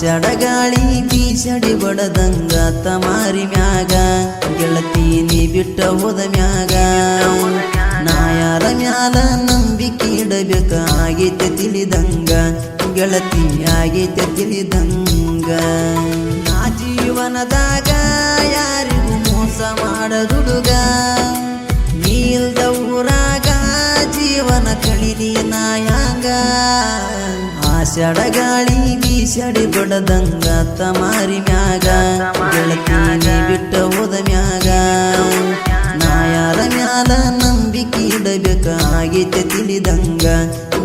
ಆಷಾಢ ಗಾಳಿ ಬೀಸಡಿ ಬಡದಂಗ ತಮಾರಿ ಮ್ಯಾಗ ಗೆಳತಿ ನೀ ಬಿಟ್ಟ ಹೋದ ಮ್ಯಾಗ ನಾ ಯಾರ ಮ್ಯಾಲ ನಂಬಿಕೆ ಇಡಬೇಕ ಆಗೈತೆ ತಿಳಿದಂಗ ಗೆಳತಿ ಆಗೈತೆ ತಿಳಿದಂಗ ನಾ ಜೀವನದಾಗ ಯಾರಿಗೂ ಮೋಸ ಮಾಡದುಡುಗ ನೀಲ್ದ ಊರಾಗ ಜೀವನ ಕಳಿಲಿ ನಾಯಾಂಗ ಆಷಾಢ ಗಾಳಿ ಬೀಸಡಿ ಬಡದಂಗ ತಮಾರಿ ಮ್ಯಾಗ ಗೆಳತಿ ನೀ ಬಿಟ್ಟ ಹೋದ ಮ್ಯಾಗ ನಾ ಯಾರ ಮ್ಯಾಲ ನಂಬಿಕೆ ಇಡಬೇಕ ಆಗೈತೆ ತಿಳಿದಂಗ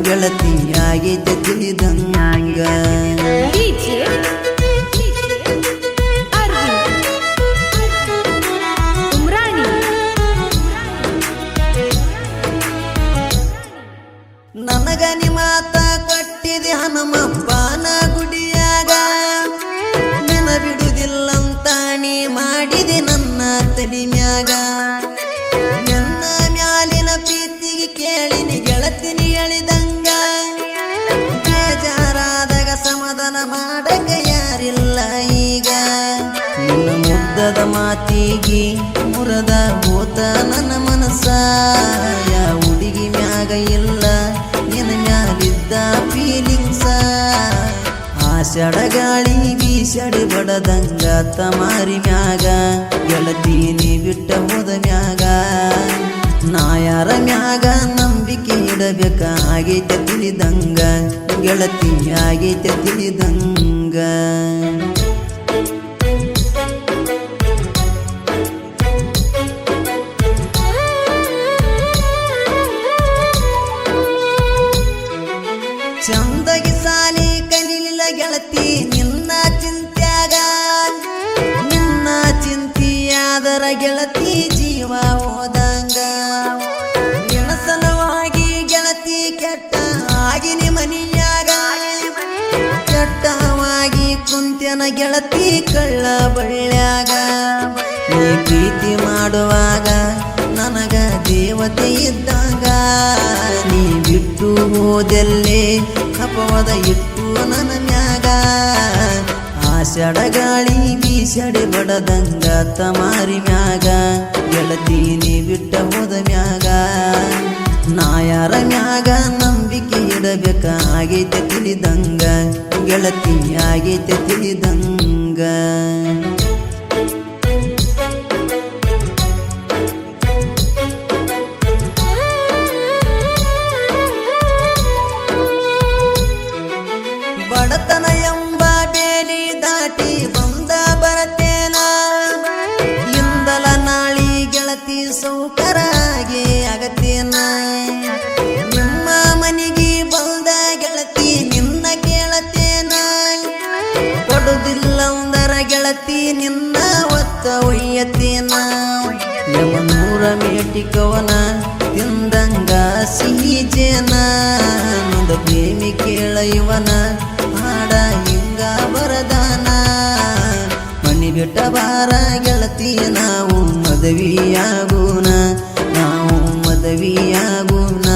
ಗೆಳತಿ ಆಗೈತೆ ತಿಳಿದಂಗ ನನಗ ನಿ ಮಾತ ಕೊಟ್ಟಿದೆ ಹನುಮಪ್ಪನ ಗುಡಿಯಾಗ ನೆನ ಬಿಡುವುದಿಲ್ಲಂತ ನೀ ಮಾಡಿದೆ ನನ್ನ ತಡಿ ಮ್ಯಾಗ ನನ್ನ ಮ್ಯಾಲಿನ ಪ್ರೀತಿಗೆ ಕೇಳಿನಿ ಗೆಳತಿನಿ ಎಳಿದಂಗ ಬೇಜಾರಾದಾಗ ಸಮಾಧಾನ ಮಾಡಕ ಯಾರಿಲ್ಲ ಈಗ ನಿನ್ನ ಮುದ್ದದ ಮಾತಿಗೆ ಮುರದ ಹೋತ ನನ್ನ ಮನಸ್ಸ ಯಾ ಹುಡುಗಿ ಮ್ಯಾಗ ಇಲ್ಲ ನಿನ್ನ ಮ್ಯಾಲಿದ್ದ ಫೀಲಿಂಗ್ಸ ಆಷಾಢ ಗಾಳಿ ಬೀಸಡಿ ಬಡದಂಗ ತಮಾರಿ ಮ್ಯಾಗ ಗೆಳತಿ ನೀ ಬಿಟ್ಟ ಹೋದ ಮ್ಯಾಗ ನಾ ಯಾರ ಮ್ಯಾಗ ನಂಬಿಕೆ ಇಡಬೇಕ ಆಗೈತೆ ತಿಳಿದಂಗ ಗೆಳತಿ ಆಗೈತೆ ತಿಳಿದಂಗ ಚಂದಗಿ ಸಾಲಿ ಕಲಿಲಿಲ್ಲ ಗೆಳತಿ ನಿನ್ನ ಚಿಂತ್ಯಾಗ ನಿನ್ನ ಚಿಂತಿಯಾದರ ಗೆಳತಿ ಜೀವ ಹೋದಂಗ ನಿನ್ನ ಸಲುವಾಗಿ ಗೆಳತಿ ಕೆಟ್ಟ ಆಗಿನಿ ಮನಿಯಾಗ ಕೆಟ್ಟವಾಗಿ ಕುಂತ್ಯನ ಗೆಳತಿ ಕಳ್ಳ ಬಳ್ಳ್ಯಾಗ ನೀ ಪ್ರೀತಿ ಮಾಡುವಾಗ ನನಗ ದೇವತೆ ಇದ್ದಾಗ ನೀ ಬಿಟ್ಟು ಹೋದೆಲ್ಲೇ ಅಪವಾದ ಇಟ್ಟು ನನ್ನ ಮ್ಯಾಗ ಆಷಾಢ ಗಾಳಿ ಬೀಸಡಿ ಬಡದಂಗ ತಮಾರಿ ಮ್ಯಾಗ ಗೆಳತಿ ನೀ ಬಿಟ್ಟ ಹೋದ ಮ್ಯಾಗ ನಾ ಯಾರ ಮ್ಯಾಗ ನಂಬಿಕೆ ಇಡಬೇಕ ಆಗೈತೆ ತಿಳಿದಂಗ ಗೆಳತಿ ಆಗೈತೆ ತಿಳಿದಂಗ ಬಡತನ ಎಂಬ ಬೇಲಿ ದಾಟಿ ಬಂದ ಬರತೇನ ಇಂದಲ ನಾಳಿ ಗೆಳತಿ ಸೌಕರಾಗಿ ಆಗತೇನ ನಿಮ್ಮ ಮನೆಗೆ ಬಂದ ಗೆಳತಿ ನಿನ್ನ ಕೇಳತೇನ ಕೊಡುದಿಲ್ಲಂದರ ಗೆಳತಿ ನಿನ್ನ ಒತ್ತ ಒಯ್ಯತೇನ ಯಮನೂರ ಮೇಟಿಕವನ ತಿಂದಂಗ ಸಿಹಿ ಜೇನ ನೊಂದ ಪ್ರೇಮಿ ಕೇಳ ಇವನ ಹಾಡ ಹಿಂಗ ಬರದಾನ ಮನಿ ಬಿಟ್ಟ ಬಾರ ಗೆಳತಿ ನಾವು ಮದುವೆಯಾಗೂನ ನಾವು ಮದುವೆಯಾಗೂನ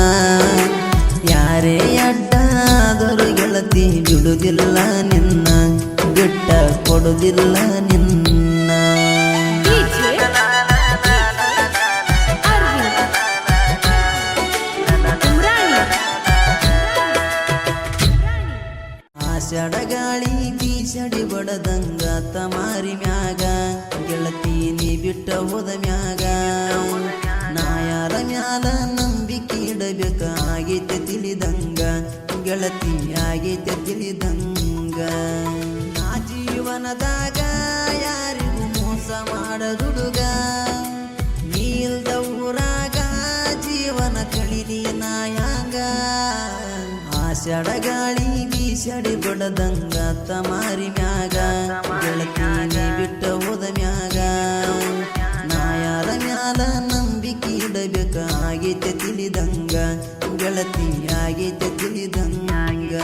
ಯಾರೇ ಅಡ್ಡಾದರೂ ಗೆಳತಿ ಬಿಡುವುದಿಲ್ಲ ನಿನ್ನ ಬಿಟ್ಟ ಕೊಡುವುದಿಲ್ಲ ನಿನ್ನ ಆಷಾಢ ಗಾಳಿ ಬೀಸಡಿ ಬಡದಂಗ ತಮಾರಿ ಮ್ಯಾಗ ಗೆಳತಿ ನೀ ಬಿಟ್ಟ ಹೋದ ಮ್ಯಾಗ ನಾ ಯಾರ ಮ್ಯಾಲ ನಂಬಿಕೆ ಇಡಬೇಕ ಆಗೈತೆ ತಿಳಿದಂಗ ಗೆಳತಿ ಆಗೈತೆ ತಿಳಿದಂಗ ನಾ ಜೀವನದಾಗ ಯಾರಿಗೂ ಮೋಸ ಮಾಡದುಡುಗ ನೀಲ್ದ ಊರಾಗ ಜೀವನ ಕಳಿಲಿ ನಾಯಾಂಗ ಆಷಾಢ ಗಾಳಿ ಬೀಸಡಿ ಬಡದಂಗ ತಮಾರಿ ಮ್ಯಾಗ ಗೆಳತಿ ನೀ ಬಿಟ್ಟ ಹೋದ ಮ್ಯಾಗ ನಾ ಯಾರ ಮ್ಯಾಲ ನಂಬಿಕೆ ಇಡಬೇಕ ಆಗೈತೆ ತಿಳಿದಂಗ ಗೆಳತಿ ಆಗೈತೆ ತಿಳಿದಂಗ